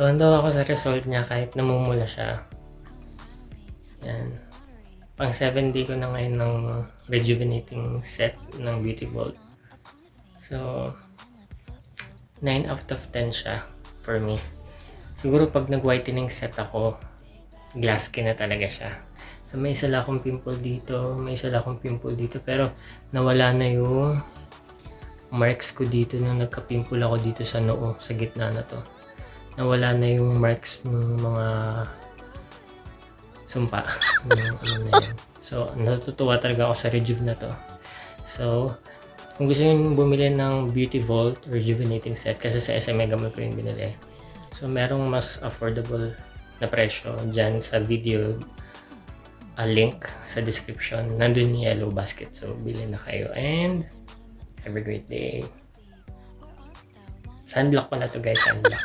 Tuwan-tuwa ako sa result niya kahit namumula siya. Yan. Pang 7 day ko na ngayon ng rejuvenating set ng Beauty Vault. So, 9 out of 10 siya for me. Siguro pag nag-whitening set ako, glass skin na talaga siya. So, may isa lang akong pimple dito, may isa lang akong pimple dito, pero nawala na yung marks ko dito nung nagka-pimple ako dito sa noo, sa gitna na to. Nawala na yung marks ng mga sumpa. Yung ano na yan. So, natutuwa talaga ako sa Rejuve na to. So, kung gusto nyo bumili ng Beauty Vault Rejuvenating Set, kasi sa SM Mega Mall ko yung binili. So, merong mas affordable na presyo dyan sa video. A link sa description. Nandun yung yellow basket. So, bili na kayo. And, have a great day. Sunblock pala to guys, sunblock.